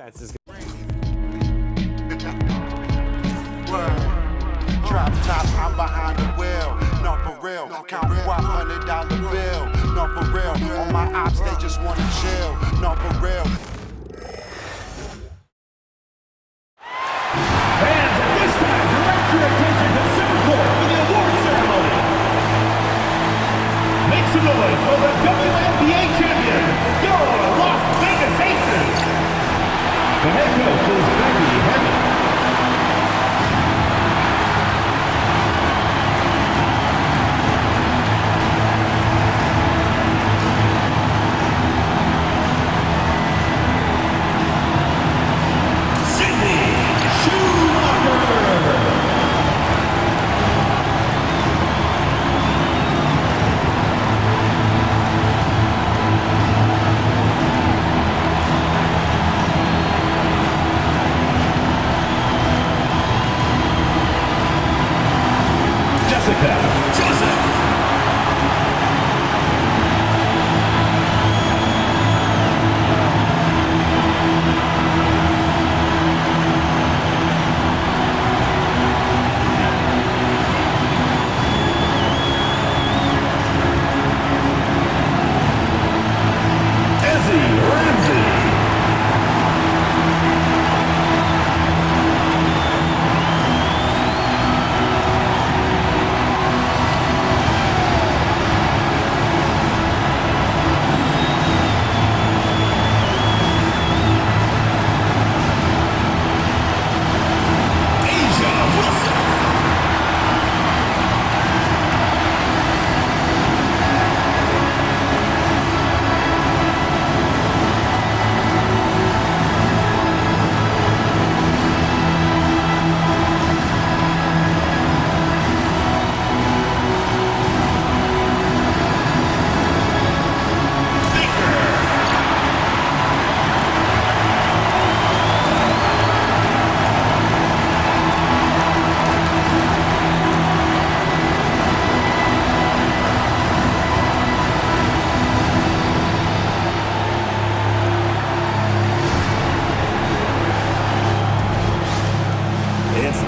defense is Drop top, I'm behind the wheel. No, for real. Count $100 bill. No, for real. On my ops, they just wanna chill. No, for real. Fans, at this time, direct your attention to Center Court for the award ceremony. Make some noise for the WNBA champions, your Las Vegas Aces. The head coach is Becky Hammond.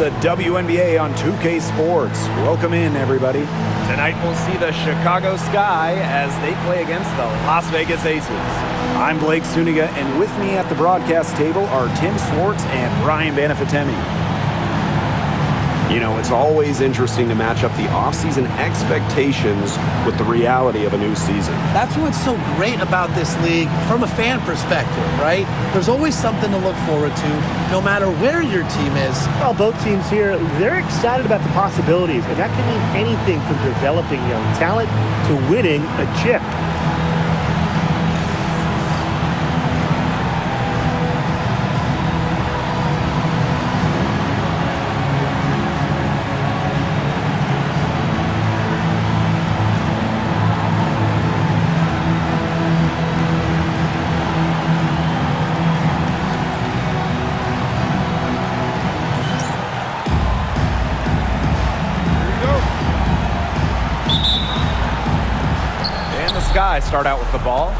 the WNBA on 2K Sports. Welcome in, everybody. Tonight we'll see the Chicago Sky as they play against the Las Vegas Aces. I'm Blake Suniga, and with me at the broadcast table are Tim Swartz and Brian Banafitemi. You know, it's always interesting to match up the offseason expectations with the reality of a new season. That's what's so great about this league from a fan perspective, right? There's always something to look forward to, no matter where your team is. Well, both teams here, they're excited about the possibilities, and that can mean anything from developing young talent to winning a chip. Sky start out with the ball.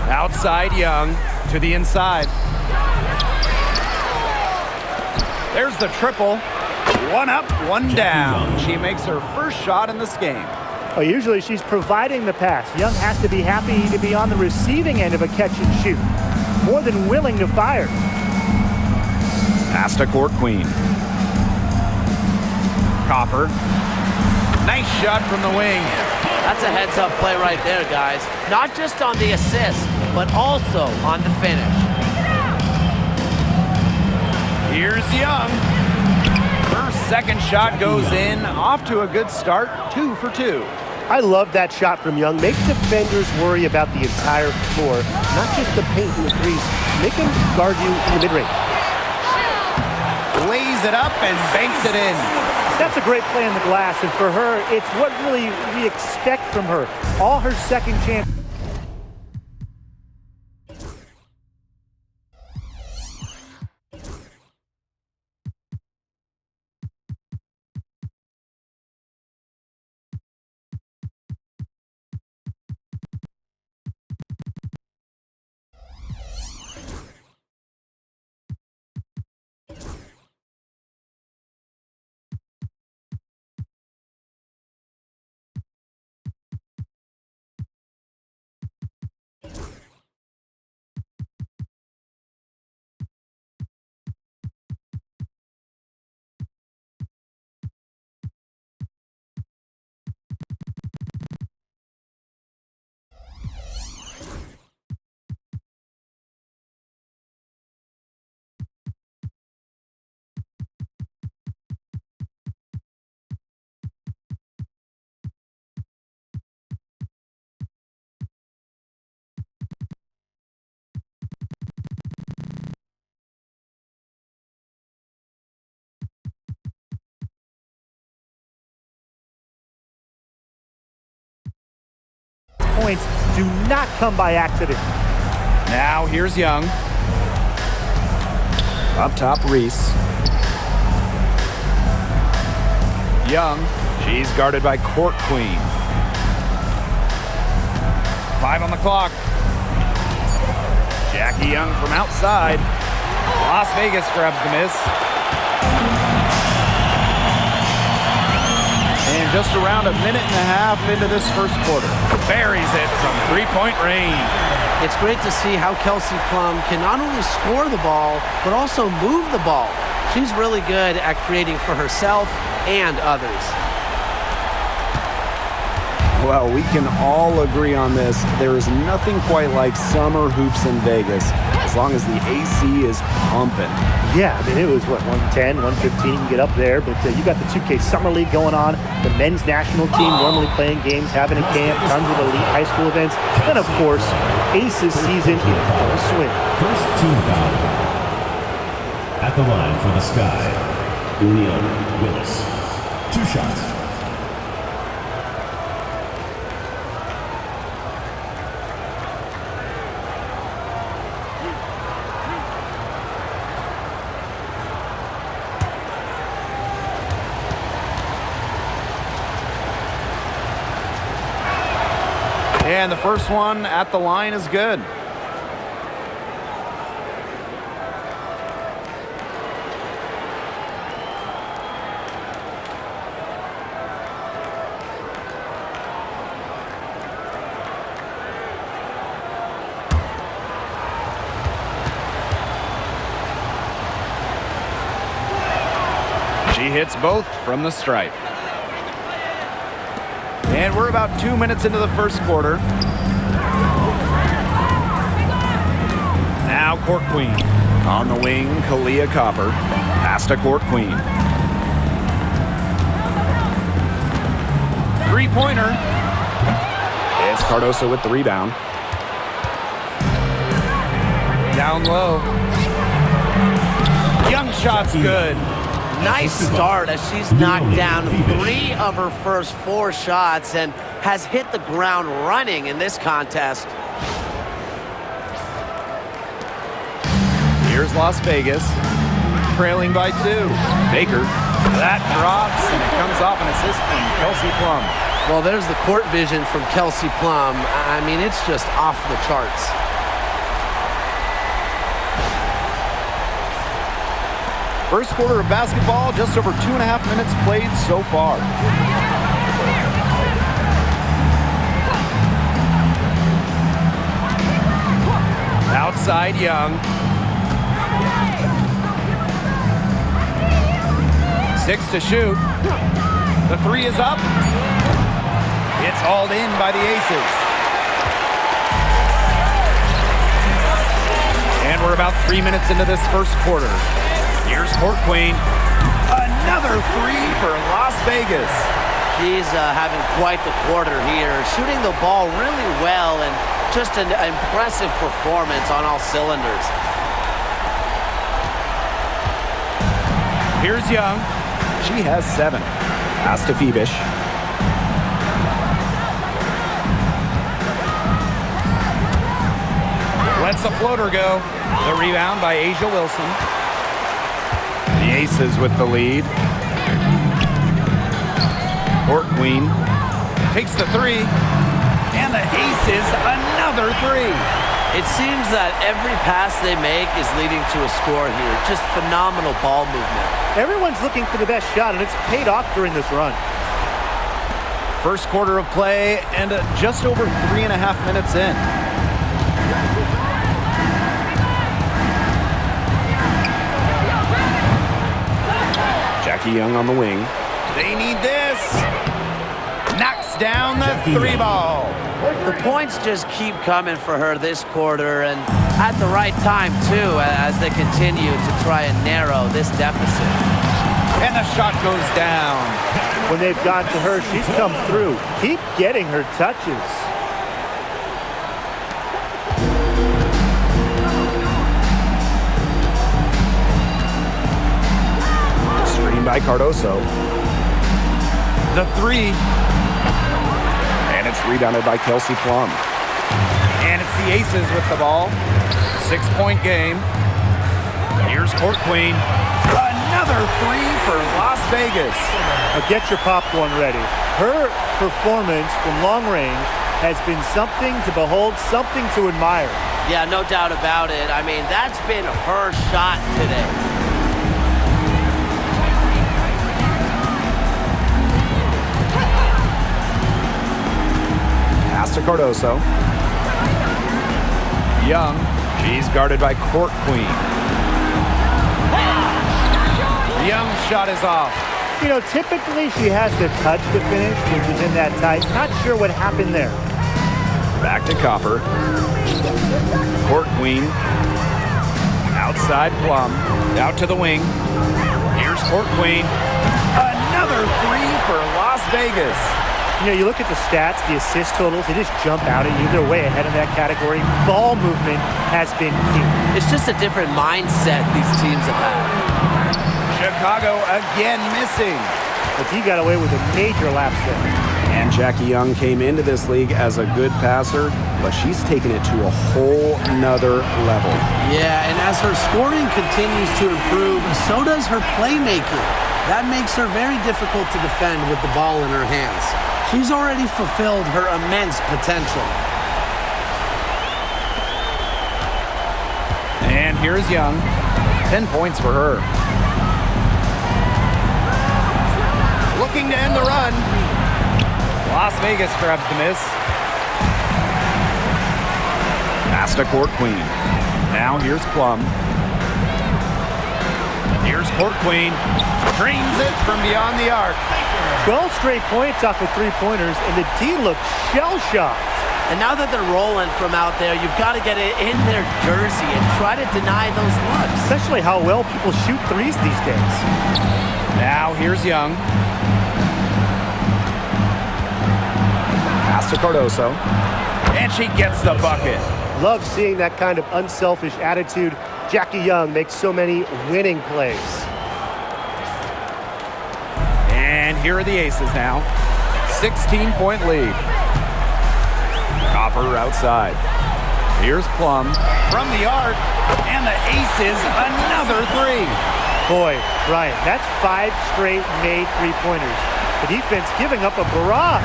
Outside Young to the inside. There's the triple. One up, one down. She makes her first shot in this game. Oh, usually she's providing the pass. Young has to be happy to be on the receiving end of a catch and shoot. More than willing to fire. Pass to Court Queen. Copper. Nice shot from the wing. That's a heads-up play right there, guys. Not just on the assist, but also on the finish. Here's Young. Her second shot goes in. Off to a good start, 2 for 2. I love that shot from Young. Make defenders worry about the entire floor, not just the paint and the threes. Make them guard you in the mid-range. Lays it up and banks it in. That's a great play in the glass, and for her, it's what really we expect from her. All her second chance. points do not come by accident. Now here's Young. Up top, Reese. Young, she's guarded by Court Queen. 5 on the clock. Jackie Young from outside. Las Vegas grabs the miss. And just around a minute and a half into this first quarter, buries it from three-point range. It's great to see how Kelsey Plum can not only score the ball, but also move the ball. She's really good at creating for herself and others. Well, we can all agree on this. There is nothing quite like summer hoops in Vegas, as long as the AC is pumping. Yeah, I mean, it was, 110, 115, you can get up there, but you got the 2K Summer League going on, the men's national team normally playing games, having a camp, tons of elite high school events, and of course, Aces season in full swing. First team foul. At the line for the Sky, O'Neal Willis. 2 shots. And the first one at the line is good. She hits both from the stripe. And we're about 2 minutes into the first quarter. Now Court Queen. On the wing, Kalia Copper. Pass to Court Queen. Three-pointer. It's Cardoso with the rebound. Down low. Young shot's good. Nice start as she's knocked down 3 of her first 4 shots and has hit the ground running in this contest. Here's Las Vegas, trailing by 2. Baker, that drops, and it comes off an assist from Kelsey Plum. Well, there's the court vision from Kelsey Plum. I mean, it's just off the charts. First quarter of basketball, just over 2.5 minutes played so far. Outside Young. 6 to shoot. The 3 is up. It's hauled in by the Aces. And we're about 3 minutes into this first quarter. Here's Court Queen. Another 3 for Las Vegas. She's having quite the quarter here, shooting the ball really well and just an impressive performance on all cylinders. Here's Young. She has 7. Pass to Phoebish. Lets the floater go. The rebound by Asia Wilson. The Aces with the lead. Court Queen takes the 3. And the Aces another 3. It seems that every pass they make is leading to a score here. Just phenomenal ball movement. Everyone's looking for the best shot, and it's paid off during this run. First quarter of play and just over 3.5 minutes in. Jackie Young on the wing. They need this. Knocks down the 3 ball. The points just keep coming for her this quarter, and at the right time, too, as they continue to try and narrow this deficit. And the shot goes down. When they've gone to her, she's come through. Keep getting her touches. Screen by Cardoso. The 3. And it's rebounded by Kelsey Plum. And it's the Aces with the ball. 6-point game. Here's Court Queen. Another three for Las Vegas. Now get your popcorn ready. Her performance from long range has been something to behold, something to admire. Yeah, no doubt about it. I mean, that's been her shot today. Pass to Cardoso. Young. She's guarded by Court Queen. Young's shot is off. You know, typically she has the touch to finish, which is in that tight. Not sure what happened there. Back to Copper. Court Queen. Outside Plum. Out to the wing. Here's Court Queen. Another three for Las Vegas. You know, you look at the stats, the assist totals, they just jump out at you. They're way ahead in that category. Ball movement has been key. It's just a different mindset these teams have had. Chicago again missing. But he got away with a major lapse there. And Jackie Young came into this league as a good passer, but she's taken it to a whole nother level. Yeah, and as her scoring continues to improve, so does her playmaking. That makes her very difficult to defend with the ball in her hands. She's already fulfilled her immense potential. And here's Young. 10 points for her. Looking to end the run. Las Vegas grabs the miss. Pass to Court Queen. Now here's Plum. Here's Court Queen. Drains it from beyond the arc. 12 straight points off of three-pointers, and the D looked shell-shocked. And now that they're rolling from out there, you've got to get it in their jersey and try to deny those looks. Especially how well people shoot threes these days. Now here's Young. Pass to Cardoso. And she gets the bucket. Love seeing that kind of unselfish attitude. Jackie Young makes so many winning plays. And here are the Aces now. 16-point lead. Copper outside. Here's Plum from the arc. And the Aces another three. Boy, Brian, that's 5 straight made three-pointers. The defense giving up a barrage.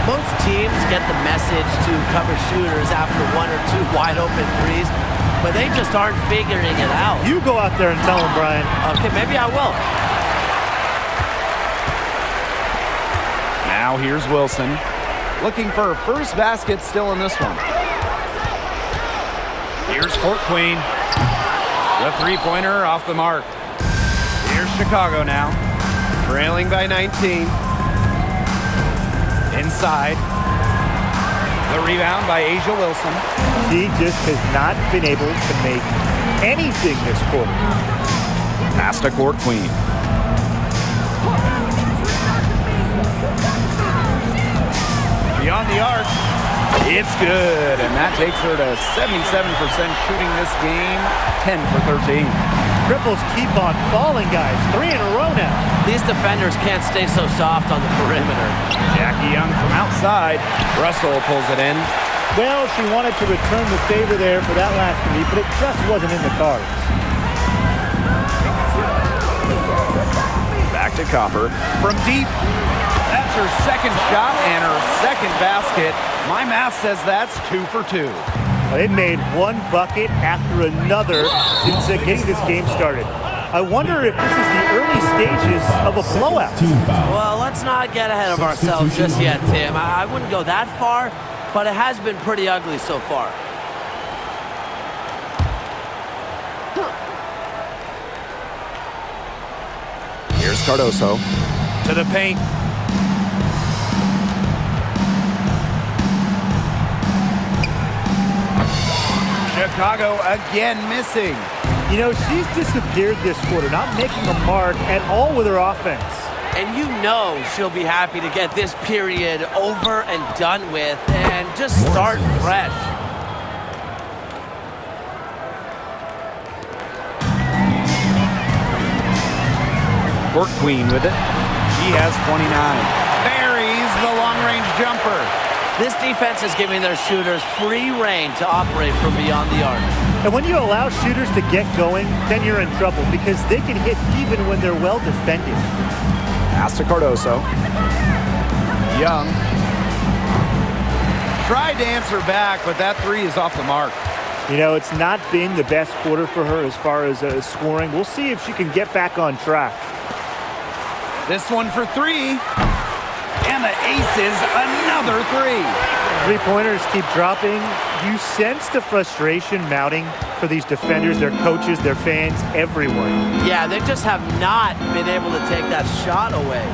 Most teams get the message to cover shooters after 1 or 2 wide-open threes, but they just aren't figuring it out. You go out there and tell them, Brian. Okay, maybe I will. Now here's Wilson. Looking for her first basket still in this one. Here's Court Queen. The three-pointer off the mark. Here's Chicago now. Trailing by 19. Inside. The rebound by Asia Wilson. She just has not been able to make anything this quarter. Pass to Court Queen. Beyond the arc. It's good, and that takes her to 77% shooting this game, 10 for 13. Triples keep on falling, guys. 3 in a row now. These defenders can't stay so soft on the perimeter. Jackie Young from outside. Russell pulls it in. Well, she wanted to return the favor there for that last three, but it just wasn't in the cards. Back to Copper. From deep. That's her second shot and her second basket. My math says that's 2 for 2. They've made one bucket after another since getting this game started. I wonder if this is the early stages of a blowout. Well, let's not get ahead of ourselves just yet, Tim. I wouldn't go that far, but it has been pretty ugly so far. Here's Cardoso. To the paint. Chicago again missing. You know, she's disappeared this quarter, not making a mark at all with her offense. And you know she'll be happy to get this period over and done with and just start fresh. Court Queen with it. She has 29. Buries the long-range jumper. This defense is giving their shooters free reign to operate from beyond the arc. And when you allow shooters to get going, then you're in trouble because they can hit even when they're well defended. Pass to Cardoso. Young tried to answer back, but that three is off the mark. You know, it's not been the best quarter for her as far as scoring. We'll see if she can get back on track. This one for three. And the aces, another three. Three-pointers keep dropping. You sense the frustration mounting for these defenders, their coaches, their fans, everyone. Yeah, they just have not been able to take that shot away.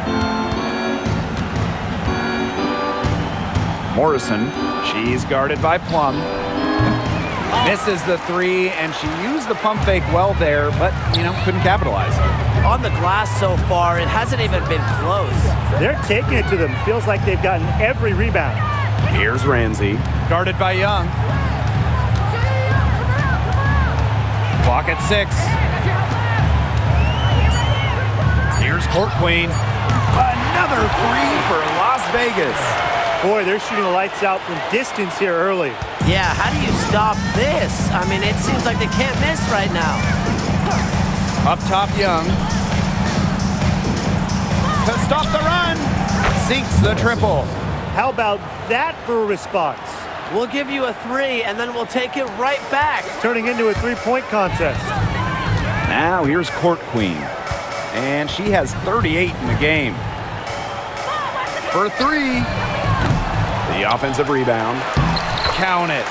Morrison, she's guarded by Plum. Misses the three, and she used the pump fake well there, but, couldn't capitalize. On the glass so far, it hasn't even been close. They're taking it to them. Feels like they've gotten every rebound. Here's Ramsey. Guarded by Young. Clock at 6. Here's Court Queen. Another three for Las Vegas. Boy, they're shooting the lights out from distance here early. Yeah, how do you stop this? I mean, it seems like they can't miss right now. Up top, Young. To stop the run. Sinks the triple. How about that for a response? We'll give you a three, and then we'll take it right back. Turning into a three-point contest. Now here's Court Queen. And she has 38 in the game. For three. The offensive rebound. Count it.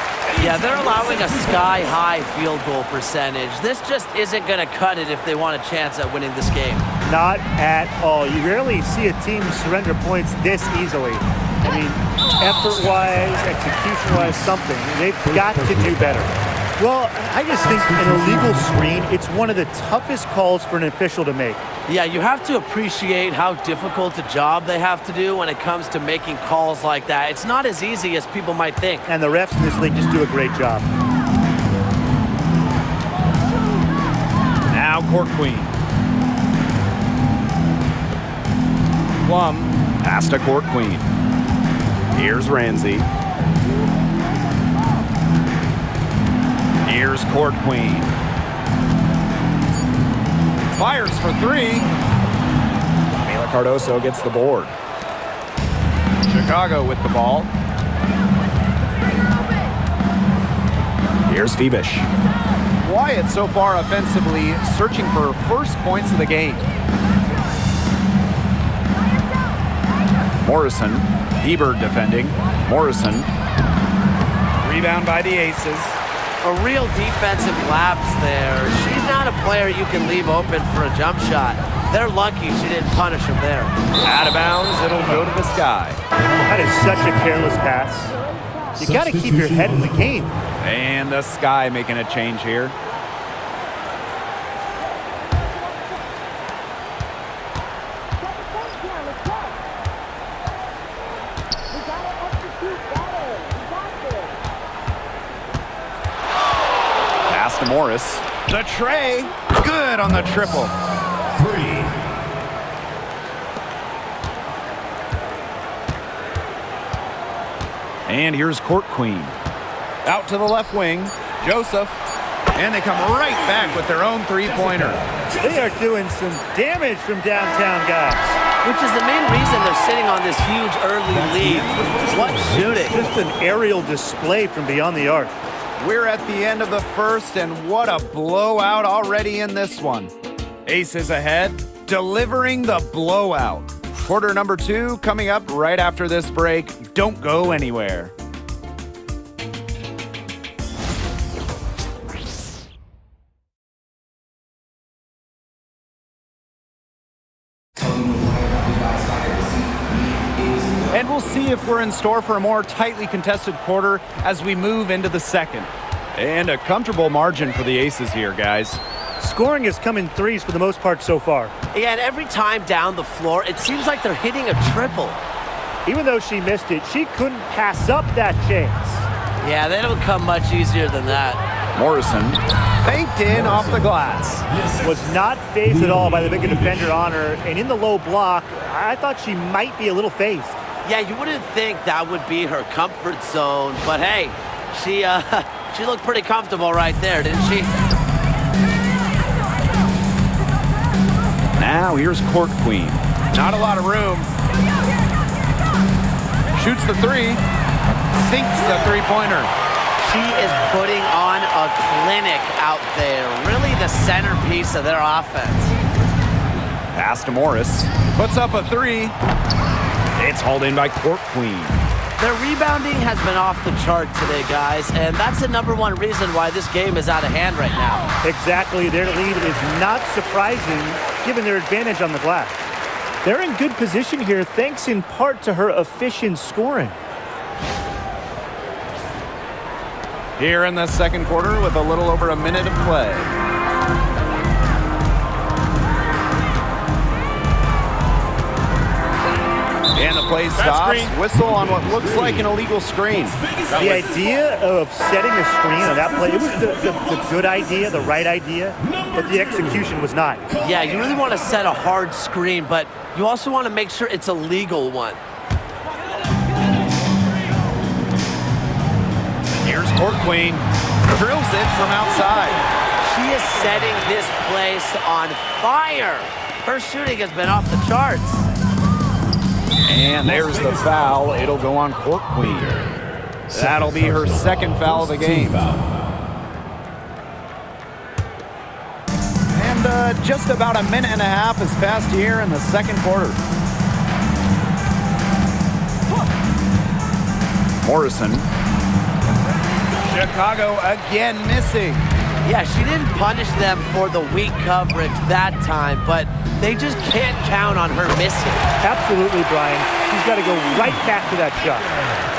Yeah, they're allowing a sky-high field goal percentage. This just isn't going to cut it if they want a chance at winning this game. Not at all. You rarely see a team surrender points this easily. I mean, effort-wise, execution-wise, something. They've got to do better. Well, I just think an illegal screen, it's one of the toughest calls for an official to make. Yeah, you have to appreciate how difficult a job they have to do when it comes to making calls like that. It's not as easy as people might think. And the refs in this league just do a great job. Now Court Queen. Plum. Pass to Court Queen. Here's Ramsey. Here's Court Queen. Fires for three. Mila Cardoso gets the board. Chicago with the ball. Here's Phoebish. Wyatt so far offensively searching for first points of the game. Morrison. Hebert defending. Morrison. Rebound by the Aces. A real defensive lapse there. She's not a player you can leave open for a jump shot. They're lucky she didn't punish him there. Out of bounds, it'll go to the Sky. That is such a careless pass. You got to keep your head in the game. And the Sky making a change here. Pass to Morris. The tray, good on the triple. 3. And here's Court Queen. Out to the left wing, Joseph. And they come right back with their own three-pointer. They are doing some damage from downtown, guys. Which is the main reason they're sitting on this huge early lead. What shooting? Just an aerial display from beyond the arc. We're at the end of the first, and what a blowout already in this one. Aces ahead, delivering the blowout. Quarter number 2 coming up right after this break. Don't go anywhere. And we'll see if we're in store for a more tightly contested quarter as we move into the second. And a comfortable margin for the Aces here, guys. Scoring has come in threes for the most part so far. Yeah, and every time down the floor, it seems like they're hitting a triple. Even though she missed it, she couldn't pass up that chance. Yeah, they don't come much easier than that. Morrison banked in off the glass. Was not phased at all by the big defender on her. And in the low block, I thought she might be a little phased. Yeah, you wouldn't think that would be her comfort zone, but hey, she looked pretty comfortable right there, didn't she? Now here's Court Queen. Not a lot of room. Shoots the three. Sinks the three-pointer. She is putting on a clinic out there. Really the centerpiece of their offense. Pass to Morris. Puts up a three. It's hauled in by Court Queen. Their rebounding has been off the chart today, guys, and that's the #1 reason why this game is out of hand right now. Exactly. Their lead is not surprising given their advantage on the glass. They're in good position here thanks in part to her efficient scoring. Here in the second quarter with a little over a minute of play. And the play stops. Whistle on what looks like an illegal screen. The idea of setting a screen on that play, it was the good idea, the right idea, but the execution was not. Yeah, you really want to set a hard screen, but you also want to make sure it's a legal one. Here's Court Queen. Drills it from outside. She is setting this place on fire. Her shooting has been off the charts. And there's the foul. It'll go on Court Queen. That'll be her second foul of the game. And just about a minute and a half has passed here in the second quarter. Morrison. Chicago again missing. Yeah, she didn't punish them for the weak coverage that time, but they just can't count on her missing. Absolutely, Brian. She's got to go right back to that shot.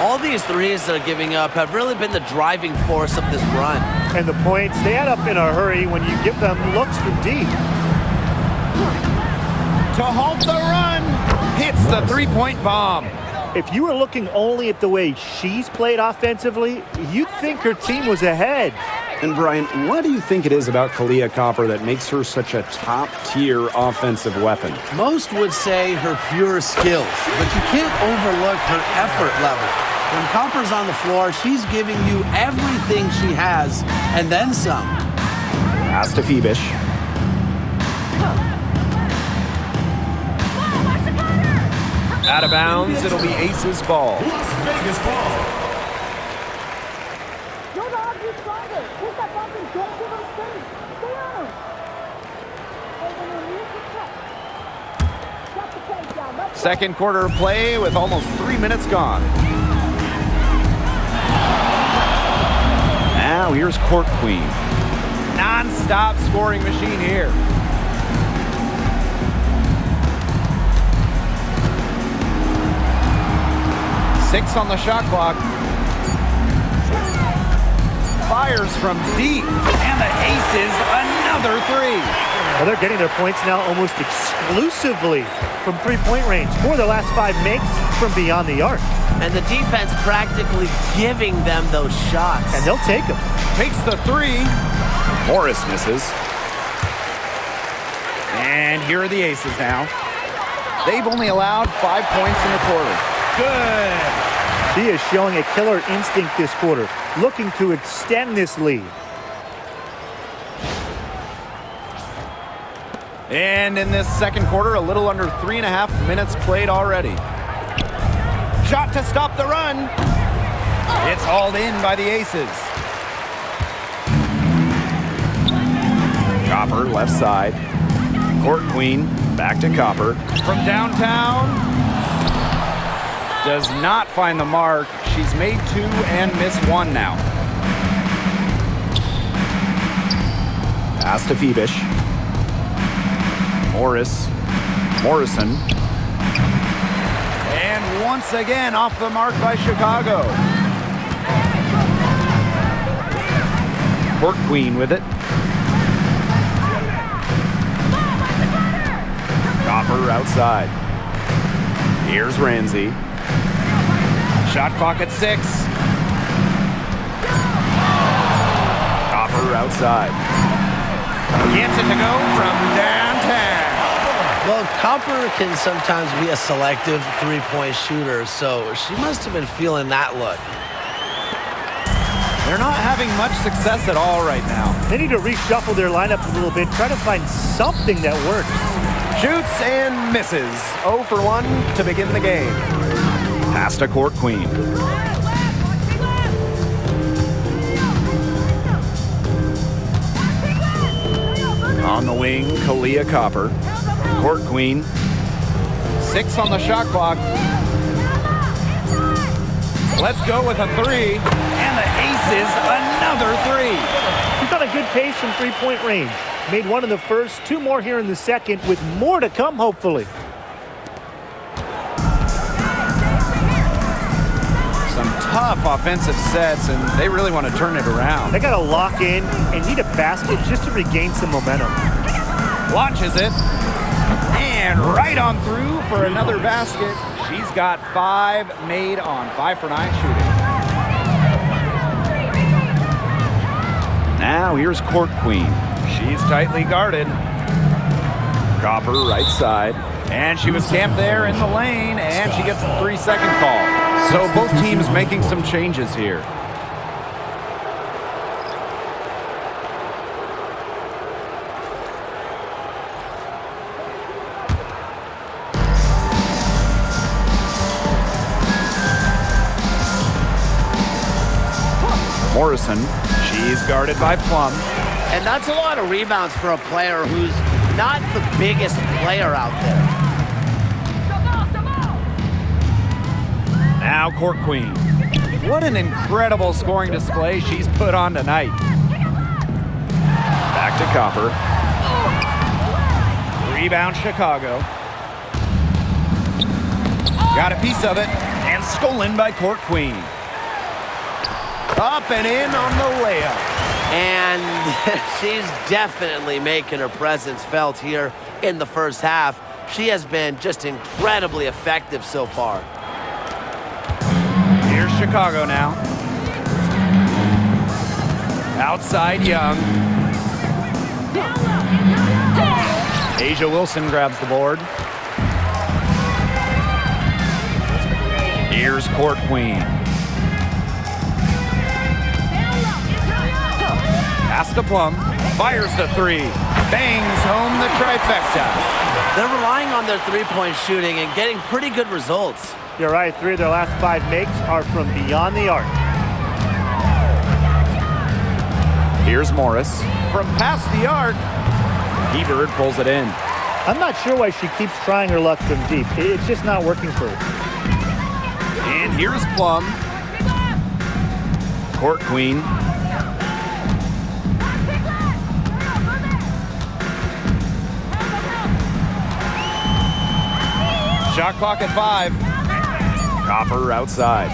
All these threes they're giving up have really been the driving force of this run. And the points, they add up in a hurry when you give them looks from deep. To halt the run, hits the three-point bomb. If you were looking only at the way she's played offensively, you'd think her team was ahead. And Brian, what do you think it is about Kahleah Copper that makes her such a top-tier offensive weapon? Most would say her pure skills, but you can't overlook her effort level. When Copper's on the floor, she's giving you everything she has, and then some. Pass to Phoebish. Out of bounds, it'll be Aces ball. Las Vegas ball. Second quarter play with almost 3 minutes gone. Now here's Court Queen. Non-stop scoring machine here. Six on the shot clock. Fires from deep. And the Aces, another three. Well, they're getting their points now almost exclusively from three-point range. 4 of their last 5 makes from beyond the arc. And the defense practically giving them those shots. And they'll take them. Takes the three. Morris misses. And here are the Aces now. They've only allowed 5 points in the quarter. Good. She is showing a killer instinct this quarter, looking to extend this lead. And in this second quarter, a little under 3.5 minutes played already. Shot to stop the run. It's hauled in by the Aces. Copper, left side. Court Queen, back to Copper. From downtown. Does not find the mark. She's made 2 and missed 1 now. Pass to Phoebish. Morrison. And once again off the mark by Chicago. Court Queen with it. Copper outside. Here's Ramsey. Shot clock at 6. Copper outside. Gets it to go from downtown. Well, Copper can sometimes be a selective three-point shooter, so she must have been feeling that look. They're not having much success at all right now. They need to reshuffle their lineup a little bit, try to find something that works. Shoots and misses. 0 for 1 to begin the game. Pass to Court Queen. On the wing, Kalia Copper. Court Queen. 6 on the shot clock. Let's go with a 3. And the ace is another 3. She's on a good pace from three-point range. Made one in the first, 2 more here in the second, with more to come, hopefully. Some tough offensive sets, and they really want to turn it around. They got to lock in and need a basket just to regain some momentum. Launches it. And right on through for another basket. She's got 5 made on 5 for 9 shooting. Now here's Court Queen. She's tightly guarded. Copper right side. And she was camped there in the lane, and she gets the 3-second call. So both teams making some changes here. Morrison, she's guarded by Plum. And that's a lot of rebounds for a player who's not the biggest player out there. Now Court Queen. What an incredible scoring display she's put on tonight. Back to Copper. Rebound Chicago. Got a piece of it and stolen by Court Queen. Up and in on the layup. And she's definitely making her presence felt here in the first half. She has been just incredibly effective so far. Here's Chicago now. Outside Young. Asia Wilson grabs the board. Here's Court Queen. Pass to Plum. Fires the 3. Bangs home the trifecta. They're relying on their three-point shooting and getting pretty good results. You're right, 3 of their last 5 makes are from beyond the arc. Here's Morris. From past the arc, Hebert pulls it in. I'm not sure why she keeps trying her luck from deep. It's just not working for her. And here's Plum. Court Queen. Shot clock at 5. Copper outside.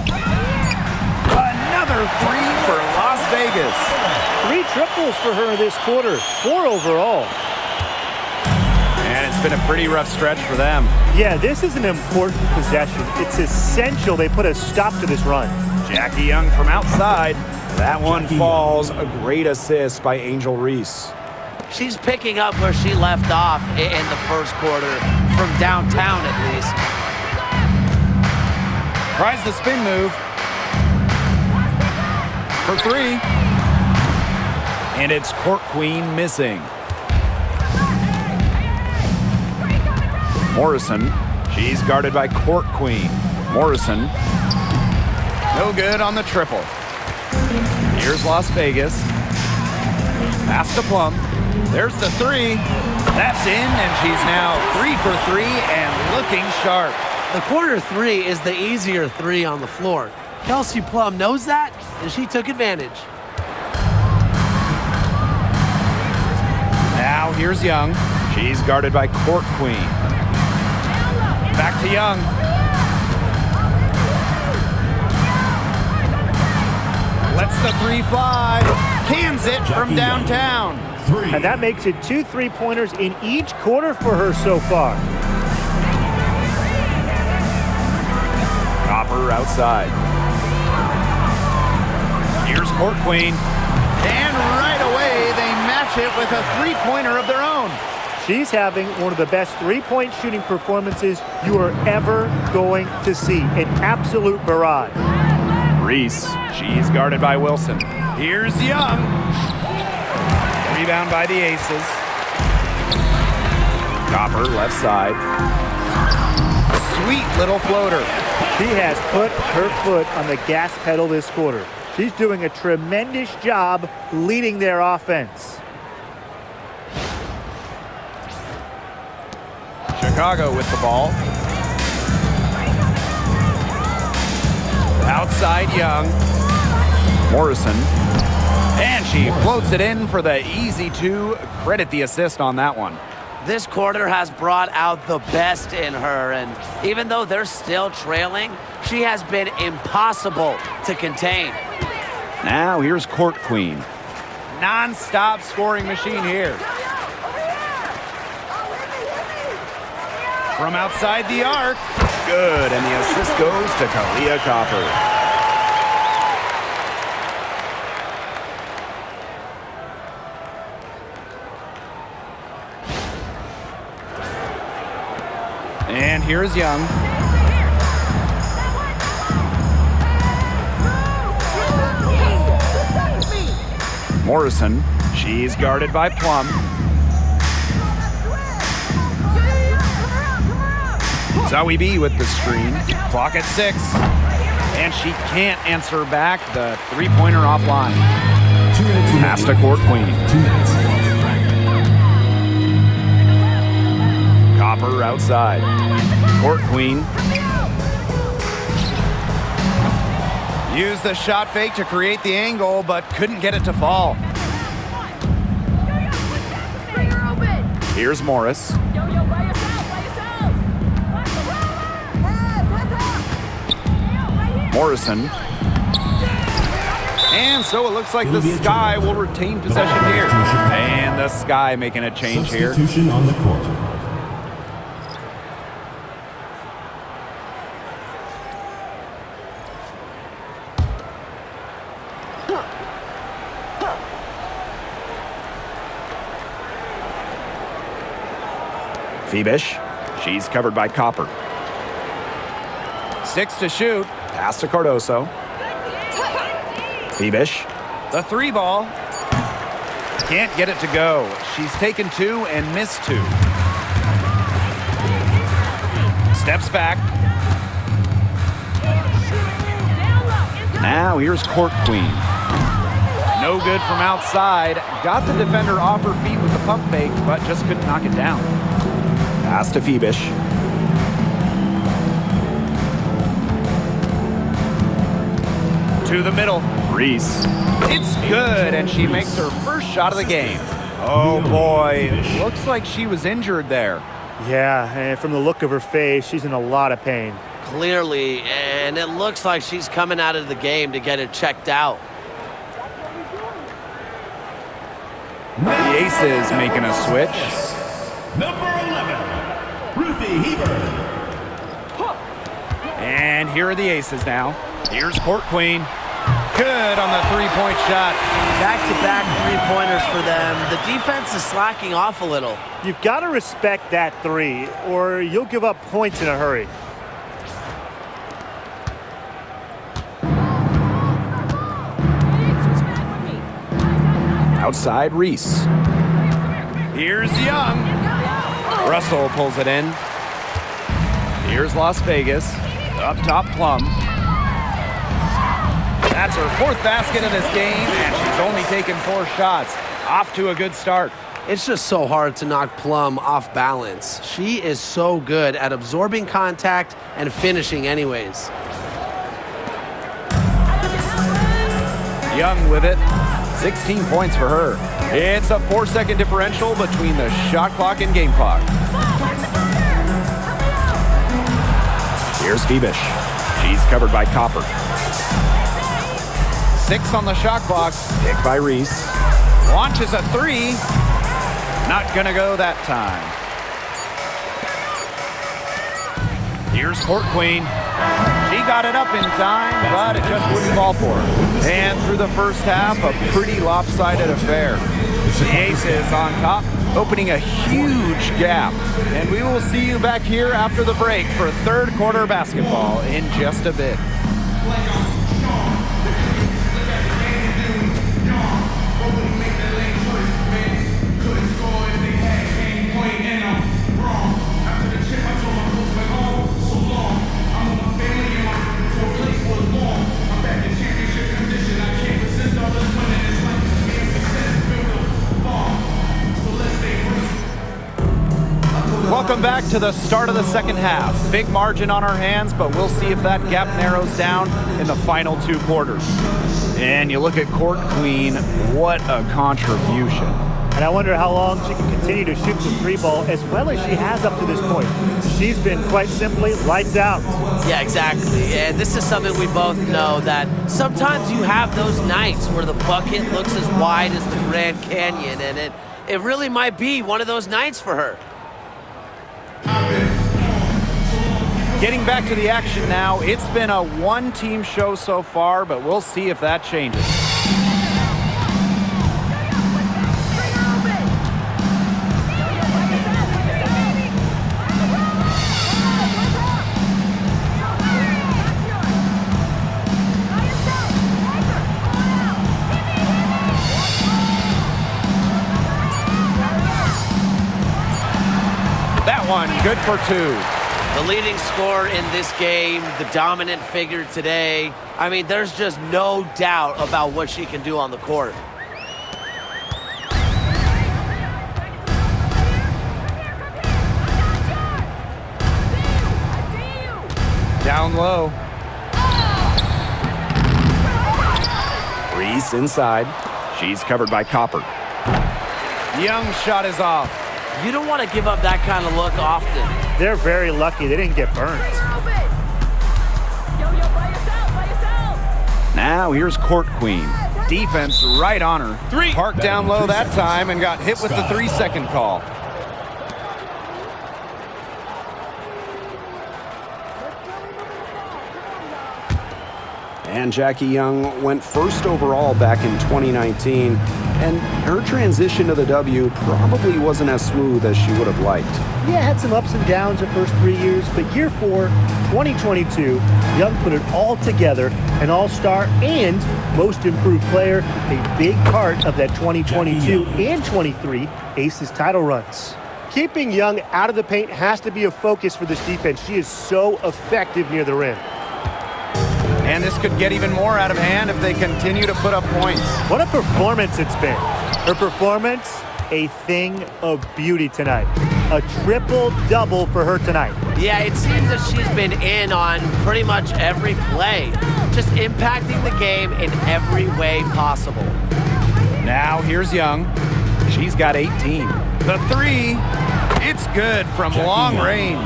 Another 3 for Las Vegas. 3 triples for her this quarter, 4 overall. And it's been a pretty rough stretch for them. Yeah, this is an important possession. It's essential they put a stop to this run. Jackie Young from outside. That one falls. A great assist by Angel Reese. She's picking up where she left off in the first quarter, from downtown at least. Tries the spin move. For 3. And it's Court Queen missing. Morrison. She's guarded by Court Queen. Morrison. No good on the triple. Here's Las Vegas. Pass to Plum. There's the 3. That's in, and she's now 3 for 3 and looking sharp. The quarter 3 is the easier 3 on the floor. Kelsey Plum knows that, and she took advantage. Now here's Young. She's guarded by Court Queen. Back to Young. Lets the 3 fly. Cans it from downtown. And that makes it 2 3-pointers in each quarter for her so far. Copper outside. Here's Court Queen. And right away, they match it with a 3-pointer of their own. She's having one of the best three-point shooting performances you are ever going to see. An absolute barrage. Reese, she's guarded by Wilson. Here's Young. Rebound by the Aces. Copper, left side. Sweet little floater. She has put her foot on the gas pedal this quarter. She's doing a tremendous job leading their offense. Chicago with the ball. Outside Young. Morrison. And she floats it in for the easy two. Credit the assist on that one. This quarter has brought out the best in her, and even though they're still trailing, she has been impossible to contain. Now here's Court Queen. Non-stop scoring machine here. From outside the arc. Good, and the assist goes to Kalia Copper. And here's Young. Morrison, she's guarded by Plum. Zoe B with the screen. Clock at 6. And she can't answer back. The three-pointer offline. Pass to Court Queen. 2 minutes. Copper outside. Court Queen. Used the shot fake to create the angle, but couldn't get it to fall. Here's Morris. Morrison. And so it looks like the Sky will retain possession here. And the Sky making a change here. Substitution on the court. Phoebish, she's covered by Copper. 6 to shoot, pass to Cardoso. Phoebish, the 3 ball. Can't get it to go. She's taken 2 and missed 2. Steps back. Now here's Court Queen. No good from outside. Got the defender off her feet with the pump fake, but just couldn't knock it down. Pass to Phoebish. To the middle. Reese. It's good, and she makes her first shot of the game. Oh, boy. Looks like she was injured there. Yeah, and from the look of her face, she's in a lot of pain. Clearly, and it looks like she's coming out of the game to get it checked out. The Aces making a switch. Number 11, Ruthie Heber. And here are the Aces now. Here's Court Queen. Good on the three-point shot. Back-to-back three-pointers for them. The defense is slacking off a little. You've got to respect that 3, or you'll give up points in a hurry. Outside Reese. Here's Young. Russell pulls it in. Here's Las Vegas. Up top Plum. That's her 4th basket of this game, and she's only taken 4 shots. Off to a good start. It's just so hard to knock Plum off balance. She is so good at absorbing contact and finishing anyways. Young with it. 16 points for her. It's a 4-second differential between the shot clock and game clock. Here's Phoebish. She's covered by Copper. 6 on the shot clock. Picked by Reese. Launches a 3. Not gonna go that time. Here's Court Queen. She got it up in time, but it just wouldn't fall for her. And through the first half, a pretty lopsided affair. The Aces on top, opening a huge gap. And we will see you back here after the break for third quarter basketball in just a bit. Welcome back to the start of the second half. Big margin on our hands, but we'll see if that gap narrows down in the final two quarters. And you look at Court Queen, what a contribution. And I wonder how long she can continue to shoot the three ball as well as she has up to this point. She's been quite simply lights out. Yeah, exactly. And this is something we both know, that sometimes you have those nights where the bucket looks as wide as the Grand Canyon, and it really might be one of those nights for her. Getting back to the action now, it's been a one-team show so far, but we'll see if that changes. That one, good for two. The leading scorer in this game, the dominant figure today. I mean, there's just no doubt about what she can do on the court. Down low. Reese inside. She's covered by Copper. Young shot is off. You don't want to give up that kind of look often. They're very lucky they didn't get burned. Now here's Court Queen. Defense right on her. Three. Parked down low that time and got hit with the 3-second call. And Jackie Young went first overall back in 2019, and her transition to the W probably wasn't as smooth as she would have liked. Yeah, had some ups and downs her first 3 years, but year 4, 2022, Young put it all together, an all-star and most improved player, a big part of that 2022 and 23 Aces title runs. Keeping Young out of the paint has to be a focus for this defense. She is so effective near the rim. And this could get even more out of hand if they continue to put up points. What a performance it's been. Her performance, a thing of beauty tonight. A triple-double for her tonight. Yeah, it seems that she's been in on pretty much every play, just impacting the game in every way possible. Now here's Young. She's got 18. The three, it's good from long range.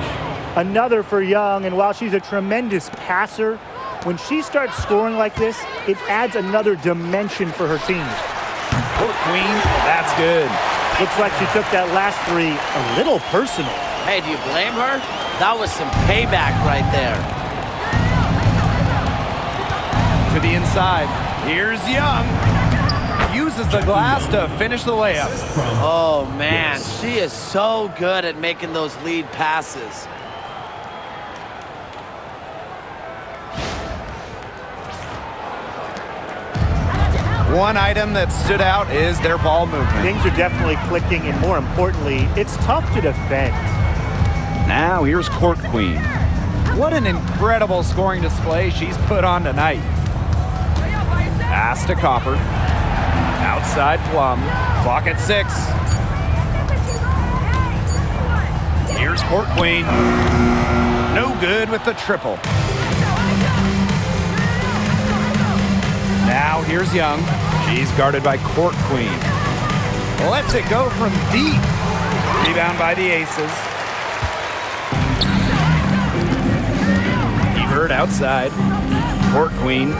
Another for Young, and while she's a tremendous passer, when she starts scoring like this, it adds another dimension for her team. Court Queen, that's good. Looks like she took that last three a little personal. Hey, do you blame her? That was some payback right there. To the inside, here's Young. Uses the glass to finish the layup. Oh, man, she is so good at making those lead passes. One item that stood out is their ball movement. Things are definitely clicking, and more importantly, it's tough to defend. Now here's Court Queen. What an incredible scoring display she's put on tonight. Pass to Copper. Outside Plum. Clock at 6. Here's Court Queen. No good with the triple. Now here's Young. She's guarded by Court Queen. Lets it go from deep. Rebound by the Aces. Ebert outside. Court Queen.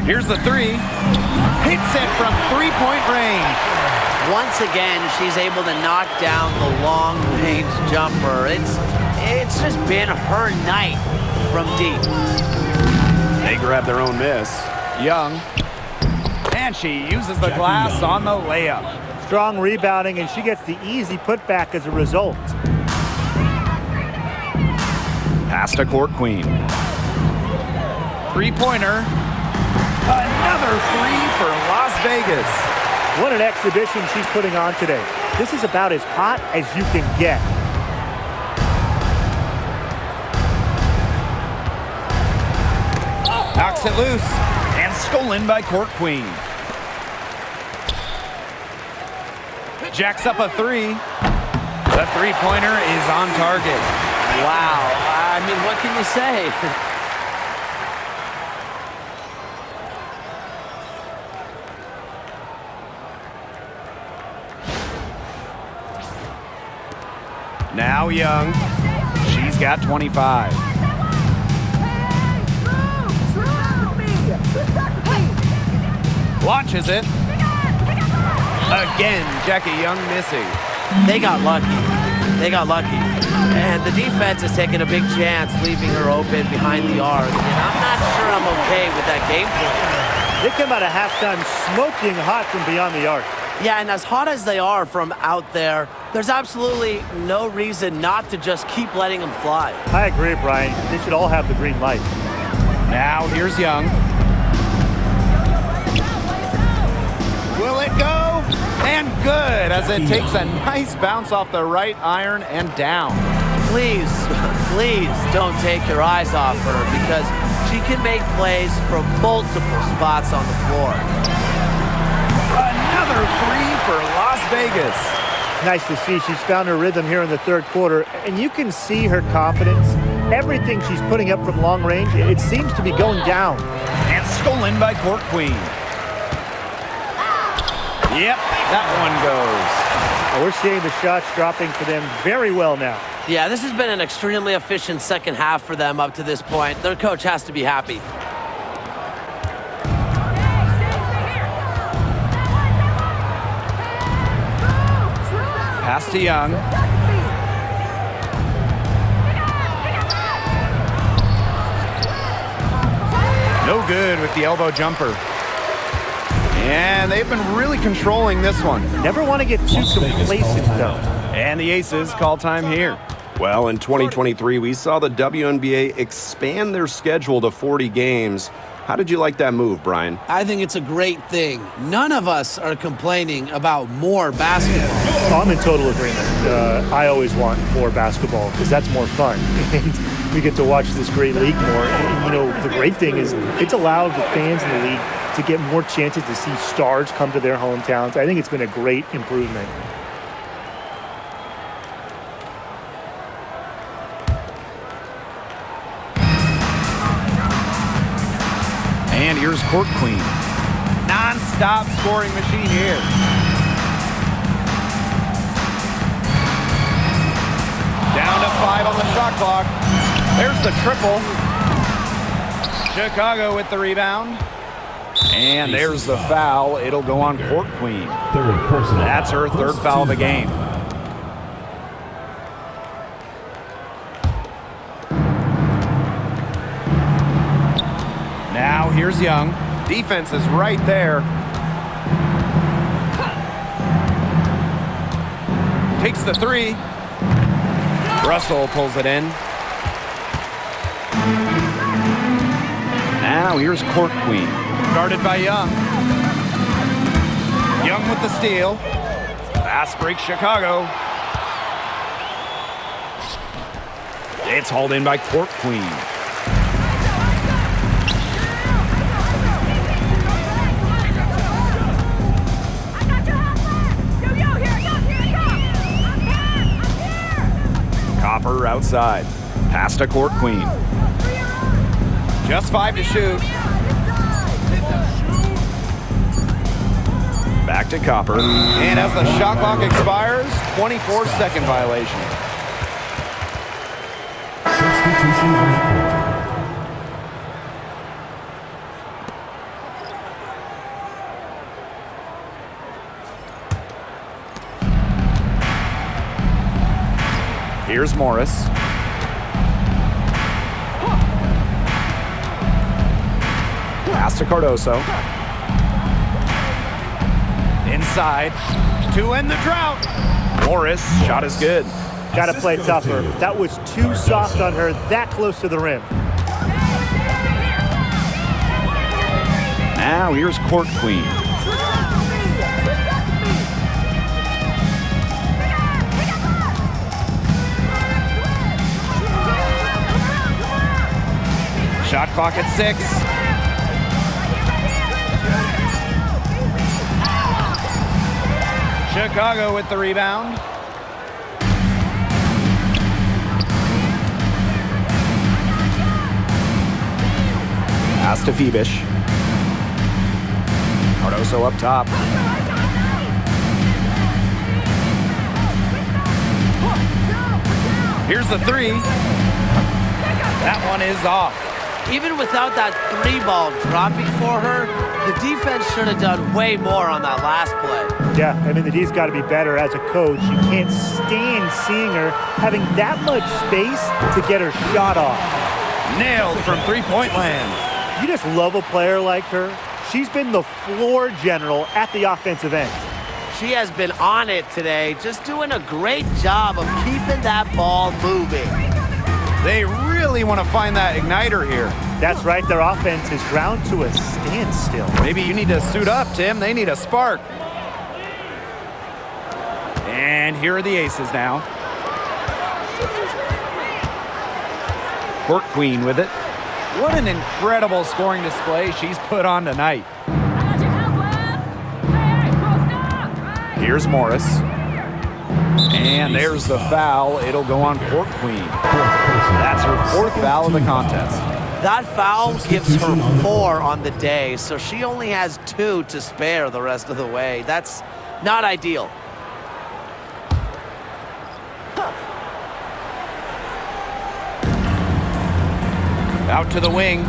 Here's the three. Hits it from three-point range. Once again, she's able to knock down the long-range jumper. It's just been her night from deep. They grab their own miss. Young. And she uses the glass on the layup. Strong rebounding, and she gets the easy putback as a result. Pass to Court Queen. Three-pointer. Another three for Las Vegas. What an exhibition she's putting on today. This is about as hot as you can get. Knocks it loose and stolen by Court Queen. Jacks up a three. The three-pointer is on target. Wow. I mean, what can you say? Now Young. She's got 25. Launches it. Again, Jackie Young missing. They got lucky. And the defense is taking a big chance, leaving her open behind the arc. And I'm not sure I'm okay with that game plan. They come out of halftime smoking hot from beyond the arc. Yeah, and as hot as they are from out there, there's absolutely no reason not to just keep letting them fly. I agree, Brian. They should all have the green light. Now here's Young. Will it go? And good, as it takes a nice bounce off the right iron and down. Please don't take your eyes off her, because she can make plays from multiple spots on the floor. Another three for Las Vegas. It's nice to see she's found her rhythm here in the third quarter, and you can see her confidence. Everything she's putting up from long range, it seems to be going down. And stolen by Court Queen. Yep, that one goes. We're seeing the shots dropping for them very well now. Yeah, this has been an extremely efficient second half for them up to this point. Their coach has to be happy. Pass to Young. No good with the elbow jumper. And they've been really controlling this one. Never want to get too complacent, though. And the Aces call time here. Well, in 2023, we saw the WNBA expand their schedule to 40 games. How did you like that move, Brian? I think it's a great thing. None of us are complaining about more basketball. I'm in total agreement. I always want more basketball because that's more fun. And we get to watch this great league more. And, you know, the great thing is it's allowed the fans in the league to get more chances to see stars come to their hometowns. I think it's been a great improvement. And here's Court Queen. Non-stop scoring machine here. Down to 5 on the shot clock. There's the triple. Chicago with the rebound. And there's the foul. It'll go on Court Queen. That's her third foul of the game. Now here's Young. Defense is right there. Takes the three. Russell pulls it in. Now here's Court Queen. Guarded by Young. Young with the steal. Fast break Chicago. It's hauled in by Court Queen. Copper outside. Pass to Court Queen. Just 5 to shoot. Back to Copper. And as the shot clock expires, 24-second violation. Here's Morris. Pass to Cardoso. Inside to end the drought. Morris, shot is good. Got to play tougher. That was too soft on her, that close to the rim. Now here's Court Queen. Shot clock at 6. Chicago with the rebound. Pass to Phoebish. Cardoso up top. Here's the 3. That one is off. Even without that 3-ball dropping for her, the defense should have done way more on that last play. Yeah, I mean, the D's got to be better as a coach. You can't stand seeing her having that much space to get her shot off. Nailed from three-point land. You just love a player like her. She's been the floor general at the offensive end. She has been on it today, just doing a great job of keeping that ball moving. They really want to find that igniter here. That's right, their offense is ground to a standstill. Maybe you need to suit up, Tim. They need a spark. And here are the aces now. Court Queen with it. What an incredible scoring display she's put on tonight. Here's Morris. And there's the foul. It'll go on Court Queen. That's her 4th foul of the contest. That foul gives her 4 on the day, so she only has 2 to spare the rest of the way. That's not ideal. Out to the wing.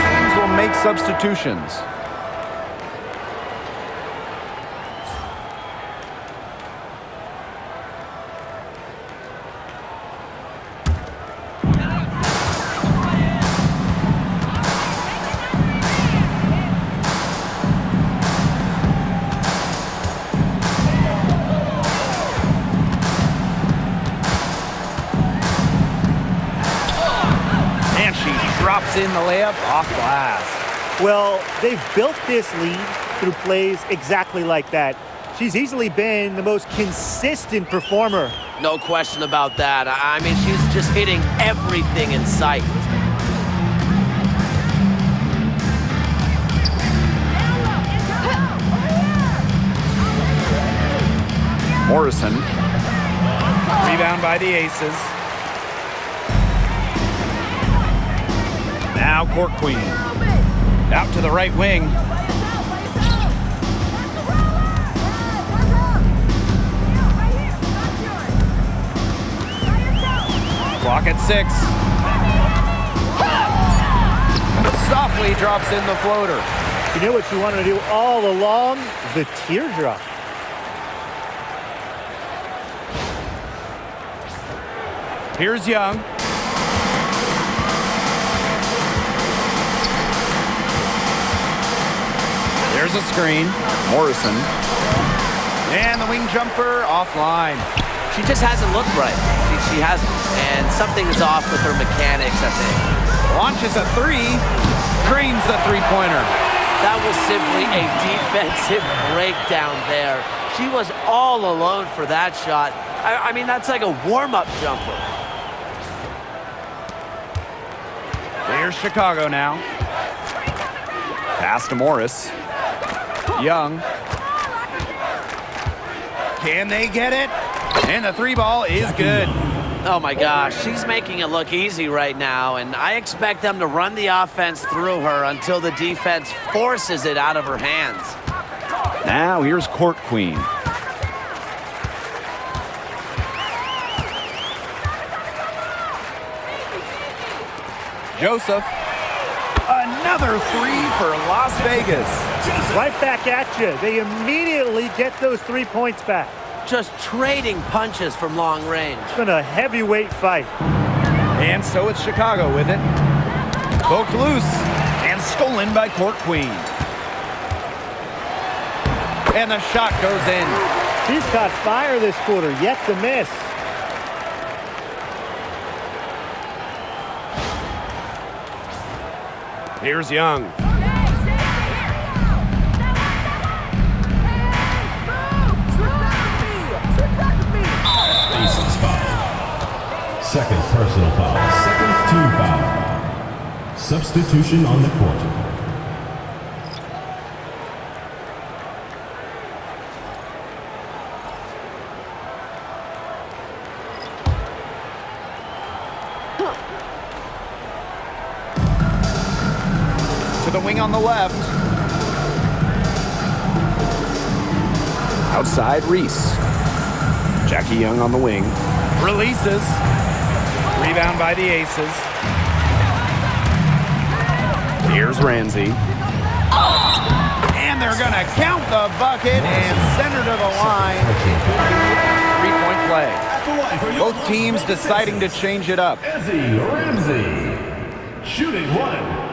Teams will make substitutions. Drops in the layup off glass. Well, they've built this lead through plays exactly like that. She's easily been the most consistent performer. No question about that. I mean, she's just hitting everything in sight. Morrison. Rebound by the Aces. Now Court Queen. Out to the right wing. Clock at 6. Softly drops in the floater. You know what you wanted to do all along? The teardrop. Here's Young. There's a screen. Morrison. And the wing jumper offline. She just hasn't looked right. She hasn't. And something is off with her mechanics, I think. Launches a 3. Drains the three-pointer. That was simply a defensive breakdown there. She was all alone for that shot. I mean, that's like a warm-up jumper. Here's Chicago now. Pass to Morris. Young. Can they get it? And the 3-ball is good. Oh my gosh, she's making it look easy right now, and I expect them to run the offense through her until the defense forces it out of her hands. Now here's Court Queen. Joseph. Another 3 for Las Vegas. Right back at you. They immediately get those 3 points back. just trading punches from long range. It's been a heavyweight fight. And so it's Chicago with it. Poked loose and stolen by Court Queen. And the shot goes in. She's caught fire this quarter, yet to miss. Here's Young. Aces foul. Second personal foul. Second team foul. Substitution on the court. To the wing on the left. Outside Reese. Jackie Young on the wing. Releases. Rebound by the Aces. Here's Ramsey. And they're going to count the bucket and send her to the line. 3-point play. At the line for Both teams deciding to change it up. Ezzy Ramsey. Shooting one.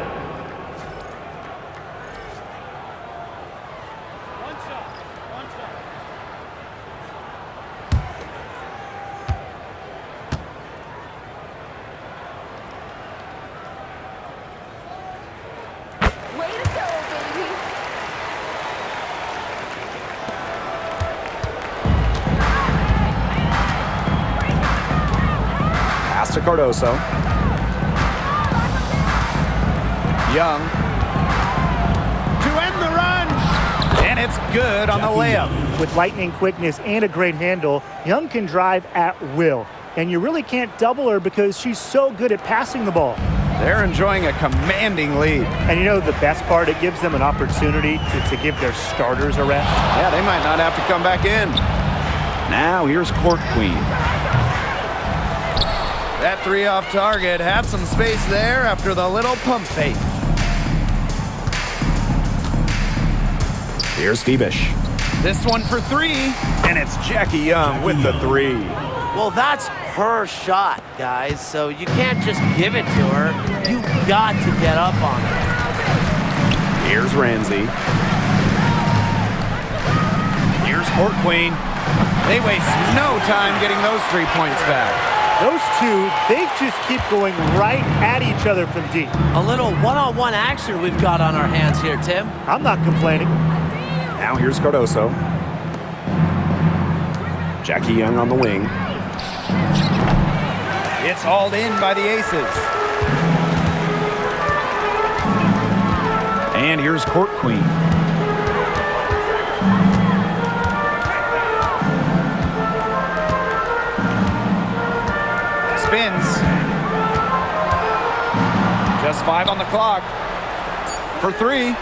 Pass to Cardoso. Young. To end the run. And it's good on the layup. With lightning quickness and a great handle, Young can drive at will. And you really can't double her because she's so good at passing the ball. They're enjoying a commanding lead. And you know the best part? It gives them an opportunity to give their starters a rest. Yeah, they might not have to come back in. Now here's Court Queen. That three off target had some space there after the little pump fake. Here's Febish. This one for three, and it's Jackie Young with the three. Well, that's her shot, guys, so you can't just give it to her. You've got to get up on it. Here's Ramsey. Here's Court Queen. They waste no time getting those 3 points back. Those two, they just keep going right at each other from deep. A little one-on-one action we've got on our hands here, Tim. I'm not complaining. Now here's Cardoso. Jackie Young on the wing. It's hauled in by the Aces. And here's Court Queen. Spins. Just 5 on the clock. For three.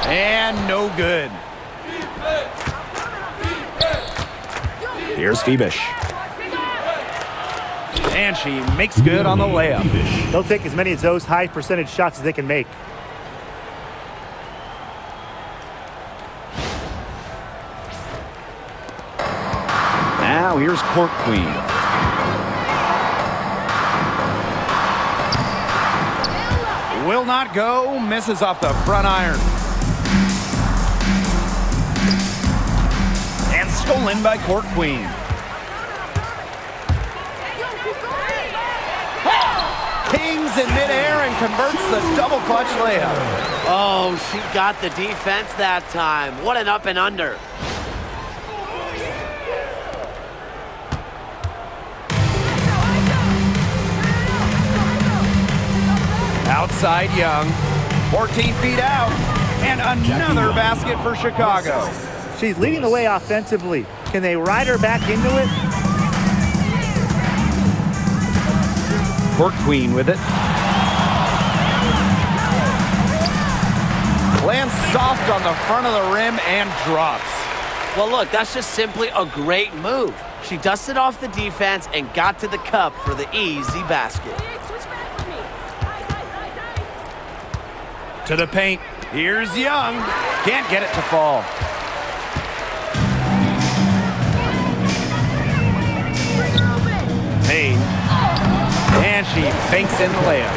And no good. Here's Febish. And she makes good on the layup. They'll take as many of those high percentage shots as they can make. Now here's Court Queen. Will not go. Misses off the front iron. And stolen by Court Queen. Kings in midair and converts the double clutch layup. Oh, she got the defense that time. What an up and under. Outside Young. 14 feet out. And another basket for Chicago. She's leading the way offensively. Can they ride her back into it? Court Queen with it. Lands soft on the front of the rim and drops. Well, look, that's just simply a great move. She dusted off the defense and got to the cup for the easy basket. To the paint. Here's Young. Can't get it to fall. And she banks in the layup.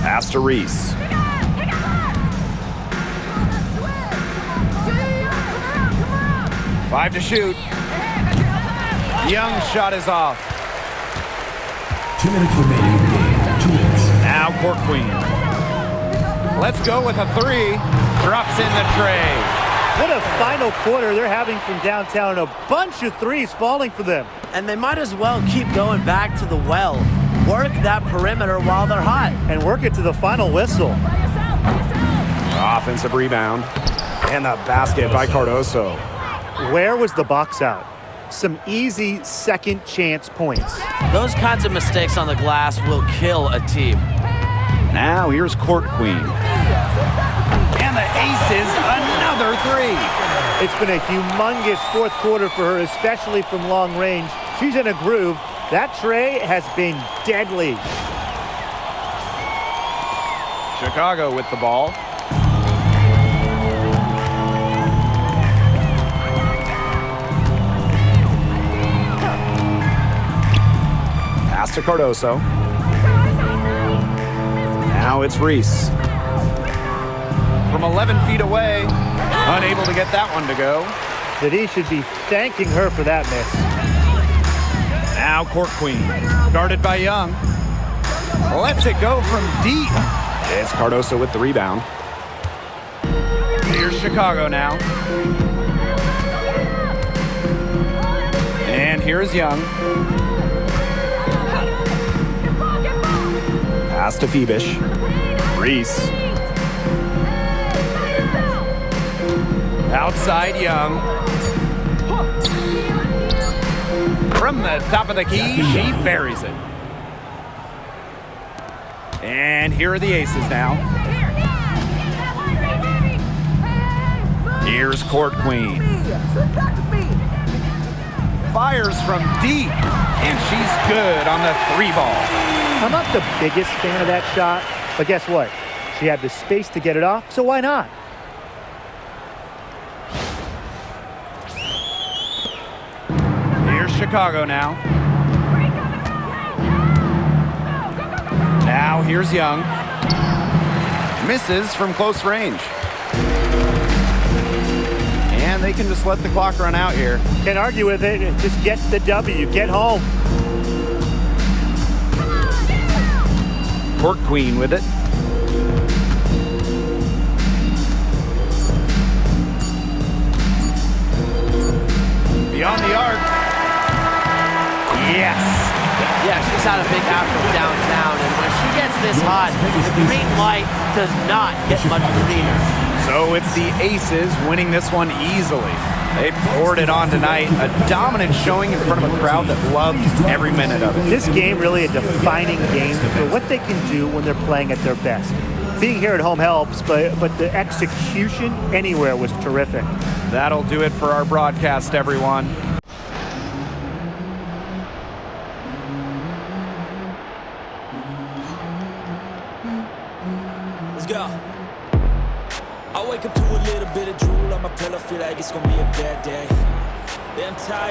Pass to Reese. 5 to shoot. Young's shot is off. 2 minutes remaining in the game. 2 minutes. Now Court Queen. Let's go with a 3. Drops in the tray. What a final quarter they're having from downtown. A bunch of threes falling for them. And they might as well keep going back to the well. Work that perimeter while they're hot. And work it to the final whistle. Offensive rebound. And the basket by Cardoso. Where was the box out? Some easy second chance points. Those kinds of mistakes on the glass will kill a team. Now here's Court Queen. And the aces, another 3. It's been a humongous fourth quarter for her, especially from long range. She's in a groove. That tray has been deadly. Chicago with the ball. Pass to Cardoso. Now it's Reese. From 11 feet away. Unable to get that one to go. That he should be thanking her for that miss. Now Court Queen. Guarded by Young. Lets it go from deep. It's Cardoso with the rebound. Here's Chicago now. And here's Young. Pass to Phoebish. Reese. Outside Young. From the top of the key, she buries it. And here are the aces now. Here's Court Queen. Fires from deep, and she's good on the 3 ball. I'm not the biggest fan of that shot, but guess what? She had the space to get it off, so why not? Here's Chicago now. Now here's Young. Misses from close range. And they can just let the clock run out here. Can't argue with it. Just get the W. Get home. Court Queen with it. Beyond the arc. Yes. Yeah, she's had a big half from downtown, and when she gets this hot, the green light does not get much greener. So it's the aces winning this one easily. They poured it on tonight. A dominant showing in front of a crowd that loved every minute of it. This game really a defining game for what they can do when they're playing at their best. Being here at home helps, but the execution anywhere was terrific. That'll do it for our broadcast, everyone. Let's go. I wake up to a little bit of drool on my pillow, feel like it's gonna be a bad day. Yeah, I'm tired.